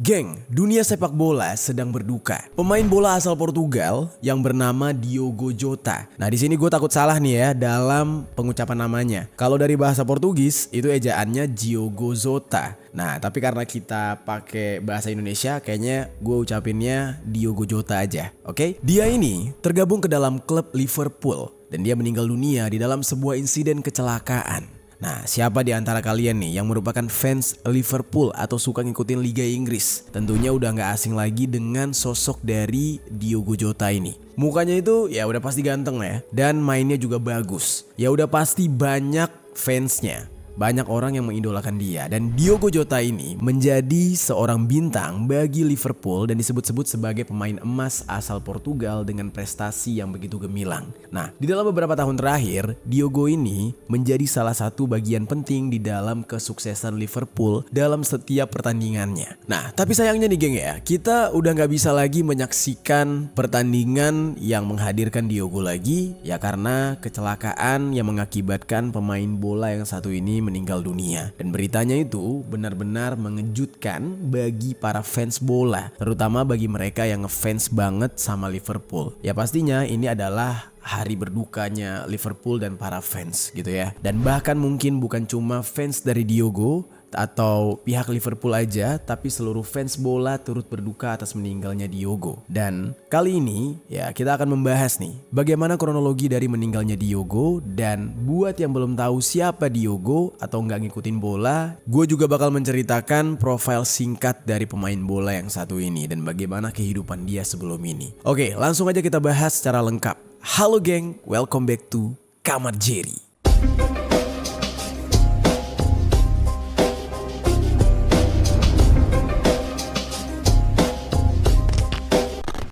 Geng, dunia sepak bola sedang berduka. Pemain bola asal Portugal yang bernama Diogo Jota. Nah, di sini gue takut salah nih ya dalam pengucapan namanya. Kalau dari bahasa Portugis itu ejaannya Diogo Jota. Nah, tapi karena kita pakai bahasa Indonesia, kayaknya gue ucapinnya Diogo Jota aja. Oke? Dia ini tergabung ke dalam klub Liverpool dan dia meninggal dunia di dalam sebuah insiden kecelakaan. Nah, siapa di antara kalian nih yang merupakan fans Liverpool atau suka ngikutin Liga Inggris? Tentunya udah gak asing lagi dengan sosok dari Diogo Jota ini. Mukanya itu ya udah pasti ganteng lah ya. Dan mainnya juga bagus. Ya udah pasti banyak fansnya. Banyak orang yang mengidolakan dia. Dan Diogo Jota ini menjadi seorang bintang bagi Liverpool dan disebut-sebut sebagai pemain emas asal Portugal dengan prestasi yang begitu gemilang. Nah, di dalam beberapa tahun terakhir, Diogo ini menjadi salah satu bagian penting di dalam kesuksesan Liverpool dalam setiap pertandingannya. Nah, tapi sayangnya nih geng ya, kita udah gak bisa lagi menyaksikan pertandingan yang menghadirkan Diogo lagi, ya karena kecelakaan yang mengakibatkan pemain bola yang satu ini meninggal dunia. Dan beritanya itu benar-benar mengejutkan bagi para fans bola, terutama bagi mereka yang ngefans banget sama Liverpool. Ya pastinya ini adalah hari berdukanya Liverpool dan para fans gitu ya. Dan bahkan mungkin bukan cuma fans dari Diogo atau pihak Liverpool aja, tapi seluruh fans bola turut berduka atas meninggalnya Diogo. Dan kali ini ya kita akan membahas nih bagaimana kronologi dari meninggalnya Diogo. Dan buat yang belum tahu siapa Diogo atau nggak ngikutin bola, gue juga bakal menceritakan profil singkat dari pemain bola yang satu ini dan bagaimana kehidupan dia sebelum ini. Oke, langsung aja kita bahas secara lengkap. Halo geng, welcome back to Kamar Jerry.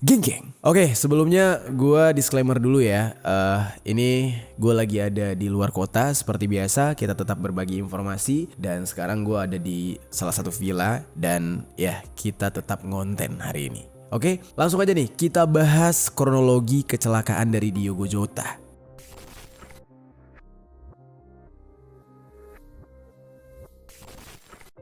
Geng. Oke, sebelumnya gue disclaimer dulu ya. Ini gue lagi ada di luar kota seperti biasa. Kita tetap berbagi informasi. Dan sekarang gue ada di salah satu villa. Dan ya kita tetap ngonten hari ini. Oke, langsung aja nih kita bahas kronologi kecelakaan dari Diogo Jota.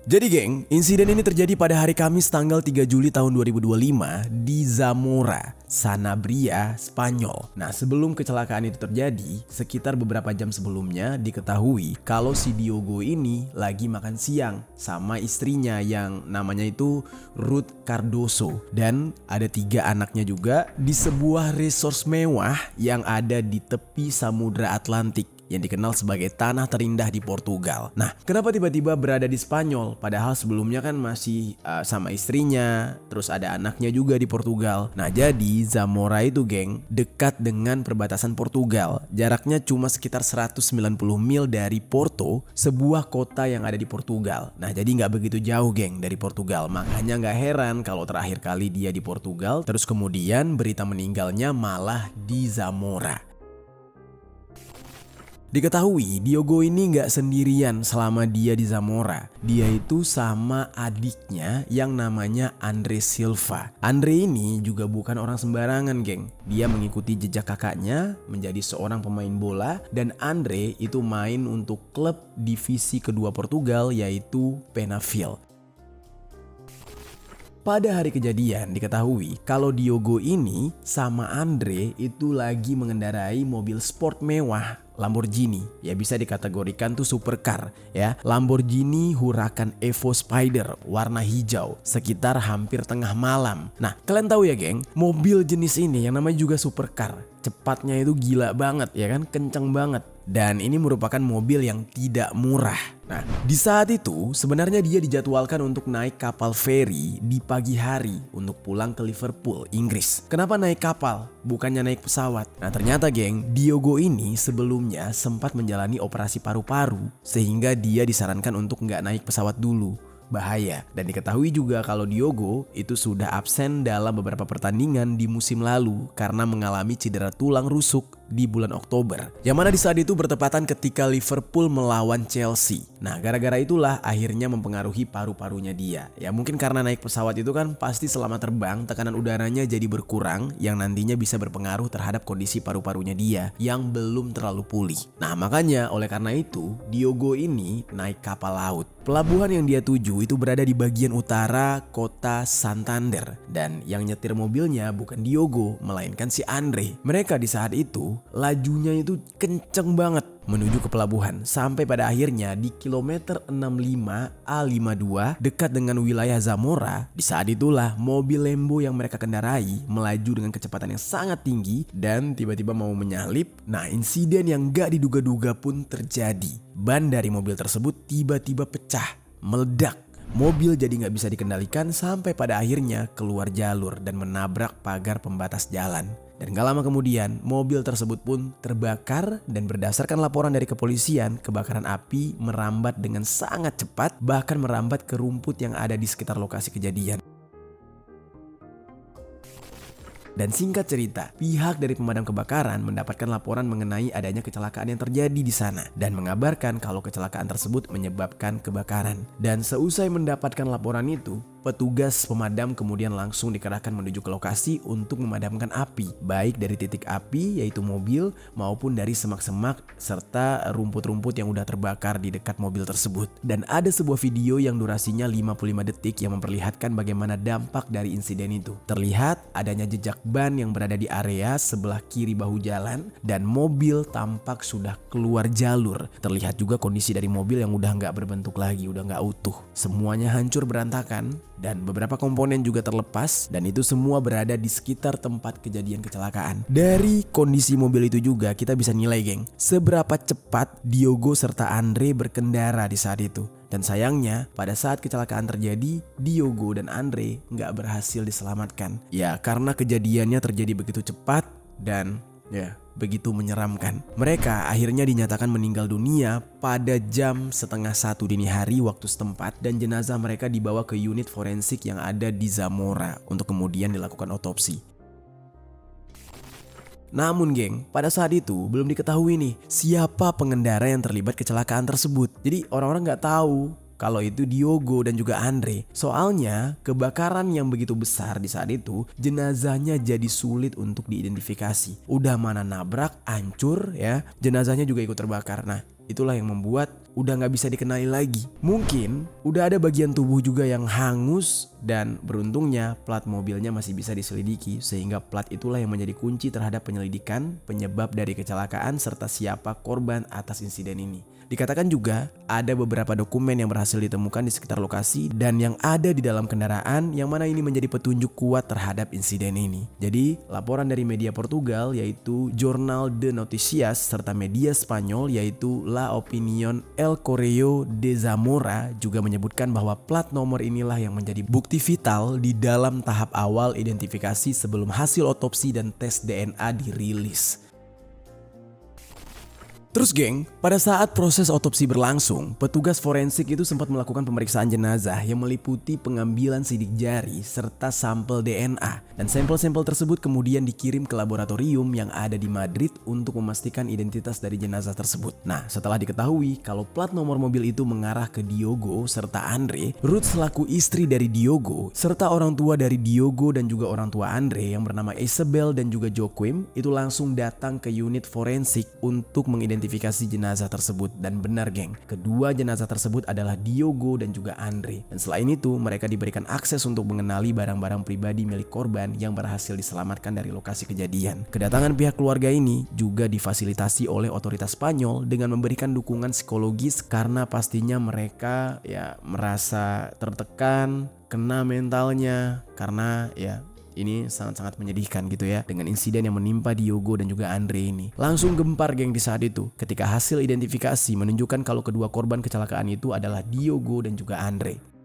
Jadi geng, insiden ini terjadi pada hari Kamis tanggal 3 Juli tahun 2025 di Zamora, Sanabria, Spanyol. Nah, sebelum kecelakaan itu terjadi, sekitar beberapa jam sebelumnya diketahui kalau si Diogo ini lagi makan siang sama istrinya yang namanya itu Ruth Cardoso. Dan ada 3 anaknya juga di sebuah resort mewah yang ada di tepi Samudra Atlantik yang dikenal sebagai tanah terindah di Portugal. Nah, kenapa tiba-tiba berada di Spanyol? Padahal sebelumnya kan masih sama istrinya, terus ada anaknya juga di Portugal. Nah, jadi Zamora itu geng, dekat dengan perbatasan Portugal. Jaraknya cuma sekitar 190 mil dari Porto, sebuah kota yang ada di Portugal. Nah, jadi nggak begitu jauh geng dari Portugal. Makanya nggak heran kalau terakhir kali dia di Portugal, terus kemudian berita meninggalnya malah di Zamora. Diketahui Diogo ini gak sendirian selama dia di Zamora. Dia itu sama adiknya yang namanya Andre Silva. Andre ini juga bukan orang sembarangan geng. Dia mengikuti jejak kakaknya menjadi seorang pemain bola. Dan Andre itu main untuk klub divisi kedua Portugal yaitu Penafiel. Pada hari kejadian diketahui kalau Diogo ini sama Andre itu lagi mengendarai mobil sport mewah Lamborghini. Ya bisa dikategorikan tuh supercar ya. Lamborghini Huracan Evo Spider warna hijau sekitar hampir tengah malam. Nah, kalian tahu ya geng, mobil jenis ini yang namanya juga supercar. Cepatnya itu gila banget ya kan, kenceng banget. Dan ini merupakan mobil yang tidak murah. Nah, di saat itu sebenarnya dia dijadwalkan untuk naik kapal feri di pagi hari untuk pulang ke Liverpool, Inggris. Kenapa naik kapal? Bukannya naik pesawat. Nah, ternyata geng, Diogo ini sebelumnya sempat menjalani operasi paru-paru sehingga dia disarankan untuk nggak naik pesawat dulu. Bahaya. Dan diketahui juga kalau Diogo itu sudah absen dalam beberapa pertandingan di musim lalu karena mengalami cedera tulang rusuk di bulan Oktober. Yang mana di saat itu bertepatan ketika Liverpool melawan Chelsea. Nah, gara-gara itulah akhirnya mempengaruhi paru-parunya dia. Ya mungkin karena naik pesawat itu kan pasti selama terbang tekanan udaranya jadi berkurang yang nantinya bisa berpengaruh terhadap kondisi paru-parunya dia yang belum terlalu pulih. Nah, makanya oleh karena itu Diogo ini naik kapal laut. Pelabuhan yang dia tuju itu berada di bagian utara kota Santander dan yang nyetir mobilnya bukan Diogo melainkan si Andre. Mereka di saat itu lajunya itu kenceng banget menuju ke pelabuhan sampai pada akhirnya di kilometer 65 A52 dekat dengan wilayah Zamora. Di saat itulah mobil Lambo yang mereka kendarai melaju dengan kecepatan yang sangat tinggi dan tiba-tiba mau menyalip. Nah, insiden yang gak diduga-duga pun terjadi. Ban dari mobil tersebut tiba-tiba pecah, meledak. Mobil jadi gak bisa dikendalikan sampai pada akhirnya keluar jalur dan menabrak pagar pembatas jalan. Dan gak lama kemudian mobil tersebut pun terbakar dan berdasarkan laporan dari kepolisian, kebakaran api merambat dengan sangat cepat bahkan merambat ke rumput yang ada di sekitar lokasi kejadian. Dan singkat cerita, pihak dari pemadam kebakaran mendapatkan laporan mengenai adanya kecelakaan yang terjadi di sana dan mengabarkan kalau kecelakaan tersebut menyebabkan kebakaran. Dan seusai mendapatkan laporan itu, petugas pemadam kemudian langsung dikerahkan menuju ke lokasi untuk memadamkan api, baik dari titik api yaitu mobil maupun dari semak-semak serta rumput-rumput yang udah terbakar di dekat mobil tersebut. Dan ada sebuah video yang durasinya 55 detik yang memperlihatkan bagaimana dampak dari insiden itu. Terlihat adanya jejak ban yang berada di area sebelah kiri bahu jalan dan mobil tampak sudah keluar jalur. Terlihat juga kondisi dari mobil yang udah nggak berbentuk lagi, udah nggak utuh. Semuanya hancur berantakan dan beberapa komponen juga terlepas dan itu semua berada di sekitar tempat kejadian kecelakaan. Dari kondisi mobil itu juga kita bisa nilai, geng, seberapa cepat Diogo serta Andre berkendara di saat itu. Dan sayangnya pada saat kecelakaan terjadi, Diogo dan Andre nggak berhasil diselamatkan. Ya karena kejadiannya terjadi begitu cepat dan ya begitu menyeramkan. Mereka akhirnya dinyatakan meninggal dunia pada jam 12:30 dini hari waktu setempat dan jenazah mereka dibawa ke unit forensik yang ada di Zamora untuk kemudian dilakukan otopsi. Namun geng, pada saat itu belum diketahui nih siapa pengendara yang terlibat kecelakaan tersebut. Jadi orang-orang nggak tahu kalau itu Diogo dan juga Andre. Soalnya kebakaran yang begitu besar di saat itu, jenazahnya jadi sulit untuk diidentifikasi. Udah mana nabrak, hancur ya, jenazahnya juga ikut terbakar. Nah, itulah yang membuat udah gak bisa dikenali lagi. Mungkin udah ada bagian tubuh juga yang hangus dan beruntungnya plat mobilnya masih bisa diselidiki sehingga plat itulah yang menjadi kunci terhadap penyelidikan penyebab dari kecelakaan serta siapa korban atas insiden ini. Dikatakan juga ada beberapa dokumen yang berhasil ditemukan di sekitar lokasi dan yang ada di dalam kendaraan yang mana ini menjadi petunjuk kuat terhadap insiden ini. Jadi laporan dari media Portugal yaitu Jornal de Noticias serta media Spanyol yaitu La Opinión El Correo de Zamora juga menyebutkan bahwa plat nomor inilah yang menjadi bukti vital di dalam tahap awal identifikasi sebelum hasil otopsi dan tes DNA dirilis. Terus geng, pada saat proses otopsi berlangsung, petugas forensik itu sempat melakukan pemeriksaan jenazah yang meliputi pengambilan sidik jari serta sampel DNA. Dan sampel-sampel tersebut kemudian dikirim ke laboratorium yang ada di Madrid untuk memastikan identitas dari jenazah tersebut. Nah, setelah diketahui kalau plat nomor mobil itu mengarah ke Diogo serta Andre, Ruth selaku istri dari Diogo serta orang tua dari Diogo dan juga orang tua Andre yang bernama Isabel dan juga Joaquim itu langsung datang ke unit forensik untuk mengidentifikasi jenazah tersebut. Dan benar geng, kedua jenazah tersebut adalah Diogo dan juga Andre. Dan selain itu mereka diberikan akses untuk mengenali barang-barang pribadi milik korban yang berhasil diselamatkan dari lokasi kejadian. Kedatangan pihak keluarga ini juga difasilitasi oleh otoritas Spanyol dengan memberikan dukungan psikologis karena pastinya mereka ya merasa tertekan, kena mentalnya karena ya ini sangat-sangat menyedihkan gitu ya dengan insiden yang menimpa Diogo dan juga Andre ini. Langsung gempar geng di saat itu ketika hasil identifikasi menunjukkan kalau kedua korban kecelakaan itu adalah Diogo dan juga Andre.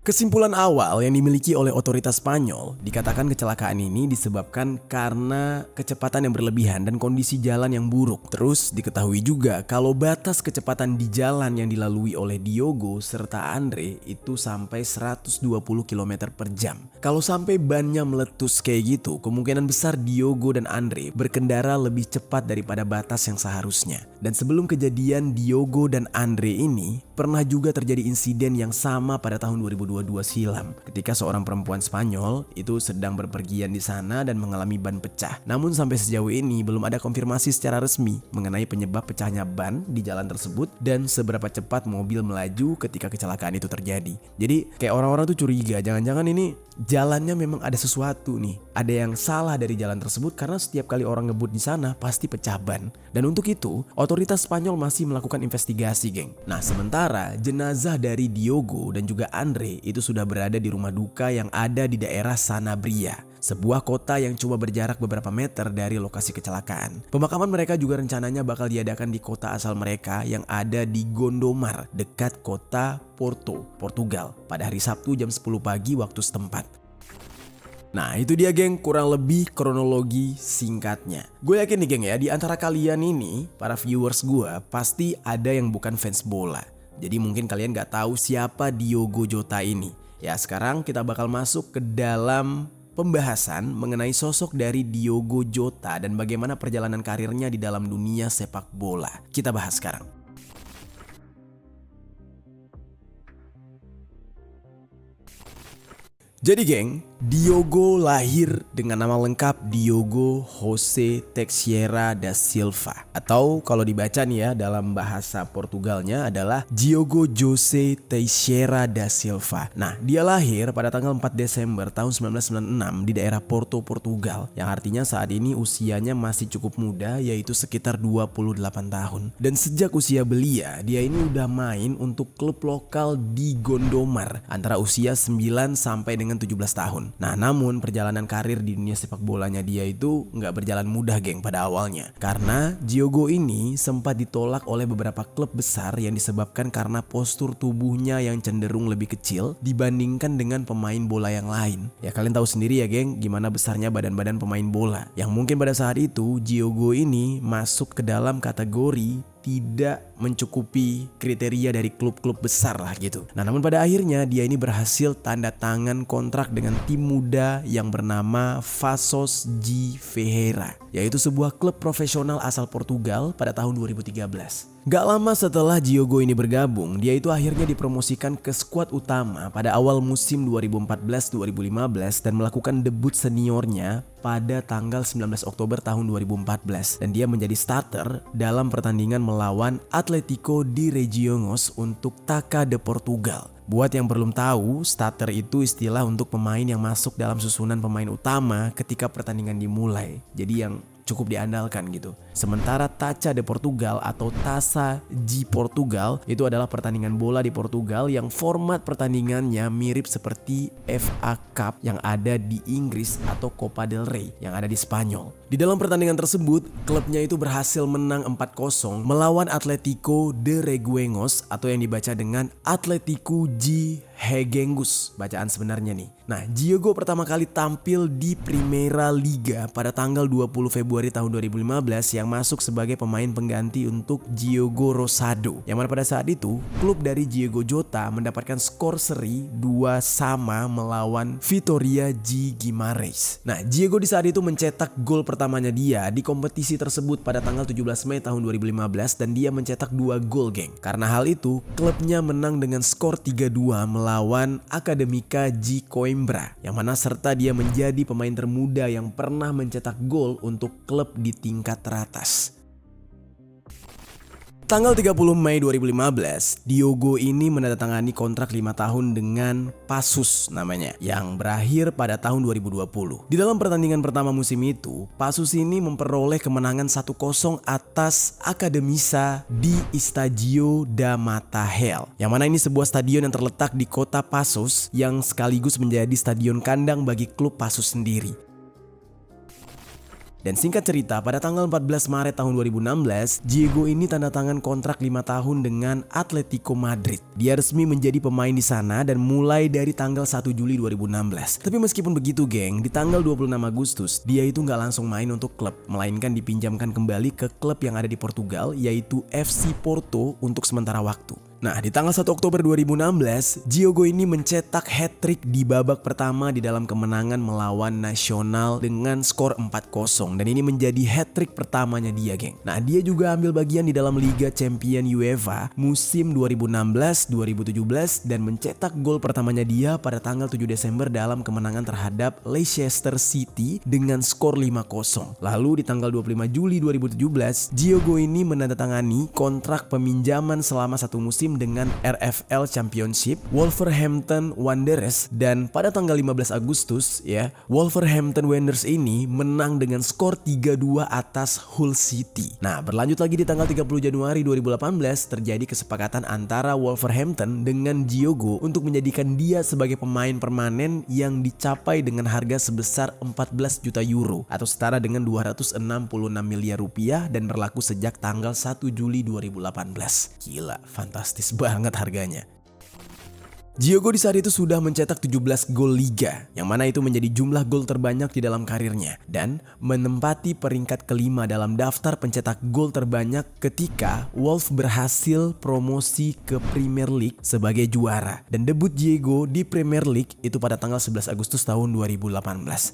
Kesimpulan awal yang dimiliki oleh otoritas Spanyol dikatakan kecelakaan ini disebabkan karena kecepatan yang berlebihan dan kondisi jalan yang buruk. Terus diketahui juga kalau batas kecepatan di jalan yang dilalui oleh Diogo serta Andre itu sampai 120 km per jam. Kalau sampai bannya meletus kayak gitu, kemungkinan besar Diogo dan Andre berkendara lebih cepat daripada batas yang seharusnya. Dan sebelum kejadian Diogo dan Andre ini, pernah juga terjadi insiden yang sama pada tahun 2022 silam ketika seorang perempuan Spanyol itu sedang berpergian di sana dan mengalami ban pecah. Namun sampai sejauh ini belum ada konfirmasi secara resmi mengenai penyebab pecahnya ban di jalan tersebut dan seberapa cepat mobil melaju ketika kecelakaan itu terjadi. Jadi kayak orang-orang tuh curiga, jangan-jangan ini jalannya memang ada sesuatu nih, ada yang salah dari jalan tersebut karena setiap kali orang ngebut di sana pasti pecah ban. Dan untuk itu otoritas Spanyol masih melakukan investigasi, geng. Nah, sementara jenazah dari Diogo dan juga Andre itu sudah berada di rumah duka yang ada di daerah Sanabria, sebuah kota yang cuma berjarak beberapa meter dari lokasi kecelakaan. Pemakaman mereka juga rencananya bakal diadakan di kota asal mereka yang ada di Gondomar, dekat kota Porto, Portugal, pada hari Sabtu jam 10 pagi waktu setempat. Nah, itu dia geng, kurang lebih kronologi singkatnya. Gue yakin nih geng ya, di antara kalian ini, para viewers gue, pasti ada yang bukan fans bola. Jadi mungkin kalian gak tahu siapa Diogo Jota ini. Ya, sekarang kita bakal masuk ke dalam pembahasan mengenai sosok dari Diogo Jota dan bagaimana perjalanan karirnya di dalam dunia sepak bola. Kita bahas sekarang. Jadi geng, Diogo lahir dengan nama lengkap Diogo José Teixeira da Silva, atau kalau dibaca nih ya dalam bahasa Portugalnya adalah Diogo José Teixeira da Silva. Nah, dia lahir pada tanggal 4 Desember tahun 1996 di daerah Porto, Portugal, yang artinya saat ini usianya masih cukup muda, yaitu sekitar 28 tahun. Dan sejak usia belia, dia ini udah main untuk klub lokal di Gondomar antara usia 9 sampai dengan 17 tahun. Nah, namun perjalanan karir di dunia sepak bolanya dia itu nggak berjalan mudah geng pada awalnya. Karena Diogo ini sempat ditolak oleh beberapa klub besar yang disebabkan karena postur tubuhnya yang cenderung lebih kecil dibandingkan dengan pemain bola yang lain. Ya kalian tahu sendiri ya geng, gimana besarnya badan-badan pemain bola. Yang mungkin pada saat itu Diogo ini masuk ke dalam kategori tidak mencukupi kriteria dari klub-klub besar lah gitu. Nah, namun pada akhirnya dia ini berhasil tanda tangan kontrak dengan tim muda yang bernama Paços de Ferreira, yaitu sebuah klub profesional asal Portugal pada tahun 2013. Gak lama setelah Diogo ini bergabung, dia itu akhirnya dipromosikan ke skuad utama pada awal musim 2014-2015 dan melakukan debut seniornya pada tanggal 19 Oktober tahun 2014. Dan dia menjadi starter dalam pertandingan melawan Atlético de Regiões untuk Taça de Portugal. Buat yang belum tahu, starter itu istilah untuk pemain yang masuk dalam susunan pemain utama ketika pertandingan dimulai. Jadi yang cukup diandalkan gitu. Sementara Taça de Portugal atau Taça de Portugal itu adalah pertandingan bola di Portugal yang format pertandingannya mirip seperti FA Cup yang ada di Inggris atau Copa del Rey yang ada di Spanyol. Di dalam pertandingan tersebut, klubnya itu berhasil menang 4-0 melawan Atlético de Reguengos atau yang dibaca dengan Atlético de Reguengos, bacaan sebenarnya nih. Nah, Diogo pertama kali tampil di Primeira Liga pada tanggal 20 Februari tahun 2015 yang masuk sebagai pemain pengganti untuk Diogo Rosado. Yang mana pada saat itu, klub dari Diogo Jota mendapatkan skor seri 2-2 melawan Vitória de Guimarães. Nah, Diogo di saat itu mencetak gol pertamanya dia di kompetisi tersebut pada tanggal 17 Mei tahun 2015 dan dia mencetak 2 gol geng. Karena hal itu, klubnya menang dengan skor 3-2 melawan Académica de Coimbra, yang mana serta dia menjadi pemain termuda yang pernah mencetak gol untuk klub di tingkat teratas. Tanggal 30 Mei 2015, Diogo ini menandatangani kontrak 5 tahun dengan Paços namanya, yang berakhir pada tahun 2020. Di dalam pertandingan pertama musim itu, Paços ini memperoleh kemenangan 1-0 atas Academisa di Estádio da Mata Real, yang mana ini sebuah stadion yang terletak di kota Paços yang sekaligus menjadi stadion kandang bagi klub Paços sendiri. Dan singkat cerita, pada tanggal 14 Maret tahun 2016, Diego ini tanda tangan kontrak 5 tahun dengan Atletico Madrid. Dia resmi menjadi pemain di sana dan mulai dari tanggal 1 Juli 2016. Tapi meskipun begitu geng, di tanggal 26 Agustus, dia itu nggak langsung main untuk klub, melainkan dipinjamkan kembali ke klub yang ada di Portugal, yaitu FC Porto untuk sementara waktu. Nah, di tanggal 1 Oktober 2016, Diego ini mencetak hat-trick di babak pertama di dalam kemenangan melawan Nacional dengan skor 4-0. Dan ini menjadi hat-trick pertamanya dia, geng. Nah, dia juga ambil bagian di dalam Liga Champion UEFA musim 2016-2017 dan mencetak gol pertamanya dia pada tanggal 7 Desember dalam kemenangan terhadap Leicester City dengan skor 5-0. Lalu di tanggal 25 Juli 2017, Diego ini menandatangani kontrak peminjaman selama 1 musim dengan RFL Championship Wolverhampton Wanderers, dan pada tanggal 15 Agustus Wolverhampton Wanderers ini menang dengan skor 3-2 atas Hull City. Nah, berlanjut lagi di tanggal 30 Januari 2018 terjadi kesepakatan antara Wolverhampton dengan Diego untuk menjadikan dia sebagai pemain permanen yang dicapai dengan harga sebesar 14 juta euro atau setara dengan 266 miliar rupiah dan berlaku sejak tanggal 1 Juli 2018. Gila, fantastis banget harganya. Diego di saat itu sudah mencetak 17 gol Liga, yang mana itu menjadi jumlah gol terbanyak di dalam karirnya, dan menempati peringkat kelima dalam daftar pencetak gol terbanyak ketika Wolves berhasil promosi ke Premier League sebagai juara. Dan debut Diego di Premier League itu pada tanggal 11 Agustus tahun 2018.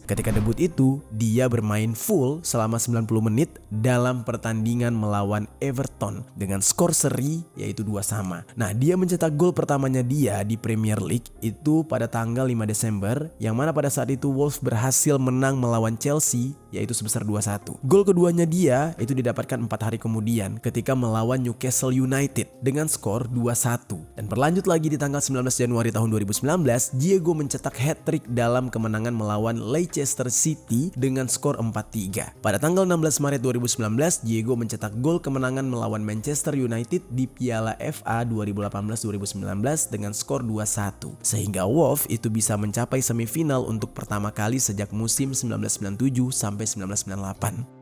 Ketika debut itu, dia bermain full selama 90 menit dalam pertandingan melawan Everton dengan skor seri yaitu 2-2. Nah, dia mencetak gol pertamanya dia di Premier League itu pada tanggal 5 Desember, yang mana pada saat itu Wolves berhasil menang melawan Chelsea yaitu sebesar 2-1. Gol keduanya dia itu didapatkan 4 hari kemudian ketika melawan Newcastle United dengan skor 2-1. Dan berlanjut lagi di tanggal 19 Januari tahun 2019, Diego mencetak hat-trick dalam kemenangan melawan Leicester City dengan skor 4-3. Pada tanggal 16 Maret 2019, Diego mencetak gol kemenangan melawan Manchester United di Piala FA 2018-2019 dengan skor 2-1. Sehingga Wolves itu bisa mencapai semifinal untuk pertama kali sejak musim 1997 sampai 1998.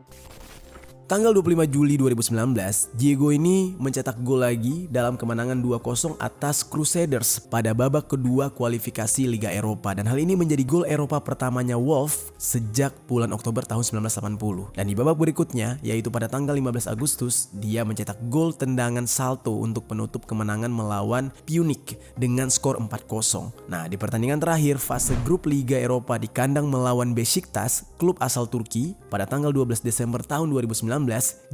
Tanggal 25 Juli 2019, Diego ini mencetak gol lagi dalam kemenangan 2-0 atas Crusaders pada babak kedua kualifikasi Liga Eropa, dan hal ini menjadi gol Eropa pertamanya Wolves sejak bulan Oktober tahun 1980. Dan di babak berikutnya, yaitu pada tanggal 15 Agustus, dia mencetak gol tendangan salto untuk penutup kemenangan melawan Punic dengan skor 4-0. Nah, di pertandingan terakhir fase grup Liga Eropa di kandang melawan Beşiktaş, klub asal Turki, pada tanggal 12 Desember tahun 2019,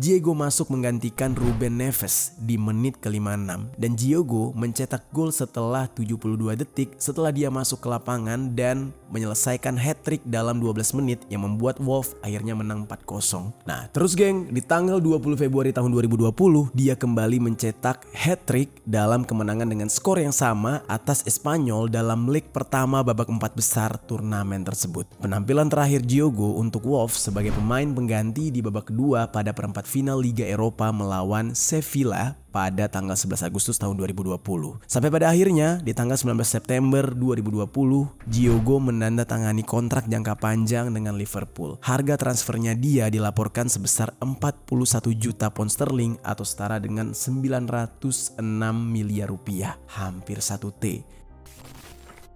Diego masuk menggantikan Ruben Neves di menit ke-56, dan Diego mencetak gol setelah 72 detik setelah dia masuk ke lapangan dan menyelesaikan hat-trick dalam 12 menit yang membuat Wolves akhirnya menang 4-0. Nah, terus geng, di tanggal 20 Februari tahun 2020 dia kembali mencetak hat-trick dalam kemenangan dengan skor yang sama atas Espanyol dalam leg pertama babak 4 besar turnamen tersebut. Penampilan terakhir Diego untuk Wolves sebagai pemain pengganti di babak kedua pada perempat final Liga Eropa melawan Sevilla pada tanggal 11 Agustus tahun 2020. Sampai pada akhirnya di tanggal 19 September 2020, Diego menandatangani kontrak jangka panjang dengan Liverpool. Harga transfernya dia dilaporkan sebesar 41 juta pound sterling atau setara dengan 906 miliar rupiah, hampir 1 T.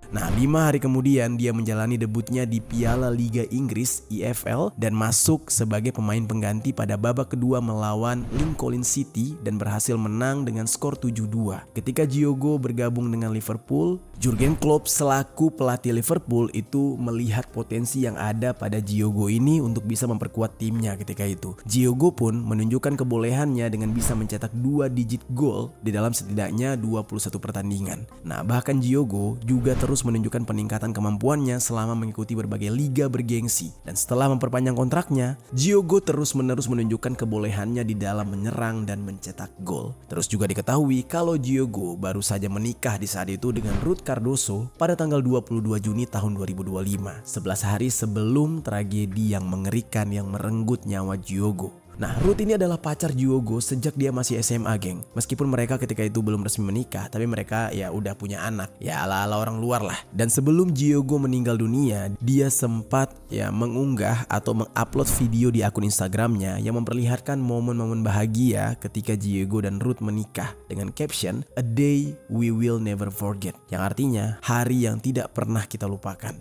Nah, 5 hari kemudian dia menjalani debutnya di Piala Liga Inggris EFL dan masuk sebagai pemain pengganti pada babak kedua melawan Lincoln City dan berhasil menang dengan skor 7-2. Ketika Diego bergabung dengan Liverpool, Jurgen Klopp selaku pelatih Liverpool itu melihat potensi yang ada pada Diego ini untuk bisa memperkuat timnya ketika itu. Diego pun menunjukkan kebolehannya dengan bisa mencetak 2 digit gol di dalam setidaknya 21 pertandingan. Nah, bahkan Diego juga terus menunjukkan peningkatan kemampuannya selama mengikuti berbagai liga bergengsi. Dan setelah memperpanjang kontraknya, Diego terus-menerus menunjukkan kebolehannya di dalam menyerang dan mencetak gol. Terus juga diketahui kalau Diego baru saja menikah di saat itu dengan Ruth Cardoso pada tanggal 22 Juni tahun 2025, 11 hari sebelum tragedi yang mengerikan yang merenggut nyawa Diego. Nah, Ruth ini adalah pacar Diogo sejak dia masih SMA, geng. Meskipun mereka ketika itu belum resmi menikah, tapi mereka ya udah punya anak. Ya ala-ala orang luar lah. Dan sebelum Diogo meninggal dunia, dia sempat ya mengunggah atau mengupload video di akun Instagramnya yang memperlihatkan momen-momen bahagia ketika Diogo dan Ruth menikah dengan caption "A day we will never forget", yang artinya hari yang tidak pernah kita lupakan.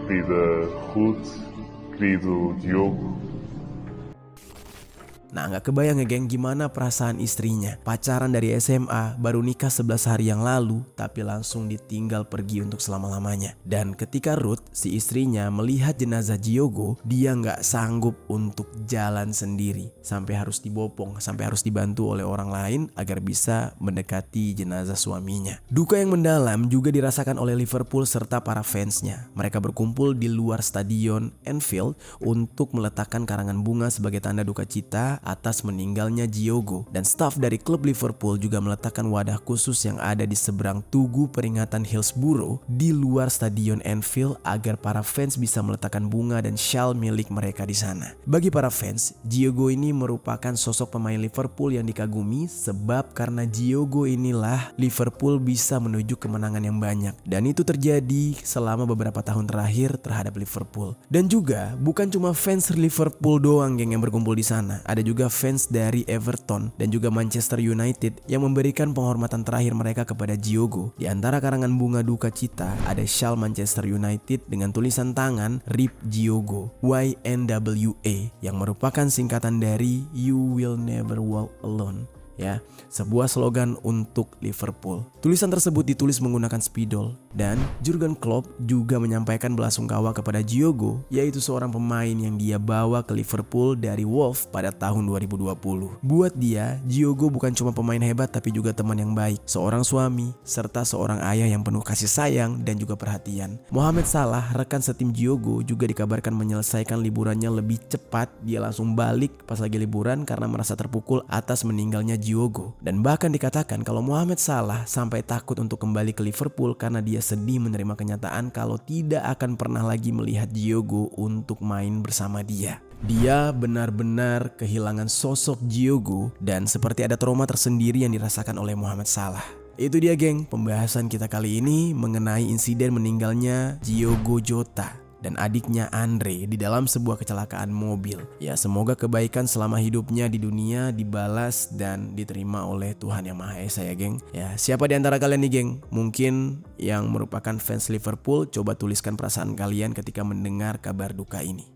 Querida Ruth, querido Diogo. Nah, nggak kebayang ya geng gimana perasaan istrinya. Pacaran dari SMA, baru nikah 11 hari yang lalu, tapi langsung ditinggal pergi untuk selama-lamanya. Dan ketika Ruth, si istrinya, melihat jenazah Diogo, dia nggak sanggup untuk jalan sendiri. Sampai harus dibopong, sampai harus dibantu oleh orang lain agar bisa mendekati jenazah suaminya. Duka yang mendalam juga dirasakan oleh Liverpool serta para fansnya. Mereka berkumpul di luar stadion Anfield untuk meletakkan karangan bunga sebagai tanda duka cita atas meninggalnya Diogo, dan staf dari klub Liverpool juga meletakkan wadah khusus yang ada di seberang tugu peringatan Hillsborough di luar stadion Anfield agar para fans bisa meletakkan bunga dan shawl milik mereka di sana. Bagi para fans, Diogo ini merupakan sosok pemain Liverpool yang dikagumi sebab karena Diogo inilah Liverpool bisa menuju kemenangan yang banyak, dan itu terjadi selama beberapa tahun terakhir terhadap Liverpool. Dan juga bukan cuma fans Liverpool doang geng yang berkumpul di sana, ada juga fans dari Everton dan juga Manchester United yang memberikan penghormatan terakhir mereka kepada Diogo. Di antara karangan bunga duka cita ada shawl Manchester United dengan tulisan tangan RIP Diogo YNWA yang merupakan singkatan dari You Will Never Walk Alone. Ya, sebuah slogan untuk Liverpool. Tulisan tersebut ditulis menggunakan spidol, dan Jurgen Klopp juga menyampaikan belasungkawa kepada Diogo, yaitu seorang pemain yang dia bawa ke Liverpool dari Wolves pada tahun 2020. Buat dia, Diogo bukan cuma pemain hebat tapi juga teman yang baik, seorang suami, serta seorang ayah yang penuh kasih sayang dan juga perhatian. Mohamed Salah, rekan setim Diogo, juga dikabarkan menyelesaikan liburannya lebih cepat. Dia langsung balik pas lagi liburan karena merasa terpukul atas meninggalnya Diogo, dan bahkan dikatakan kalau Mohamed Salah sampai takut untuk kembali ke Liverpool karena dia sedih menerima kenyataan kalau tidak akan pernah lagi melihat Diogo untuk main bersama dia. Dia benar-benar kehilangan sosok Diogo dan seperti ada trauma tersendiri yang dirasakan oleh Mohamed Salah. Itu dia geng, pembahasan kita kali ini mengenai insiden meninggalnya Diogo Jota dan adiknya Andre di dalam sebuah kecelakaan mobil. Ya, semoga kebaikan selama hidupnya di dunia dibalas dan diterima oleh Tuhan Yang Maha Esa ya geng. Ya, siapa di antara kalian nih geng? Mungkin yang merupakan fans Liverpool, coba tuliskan perasaan kalian ketika mendengar kabar duka ini.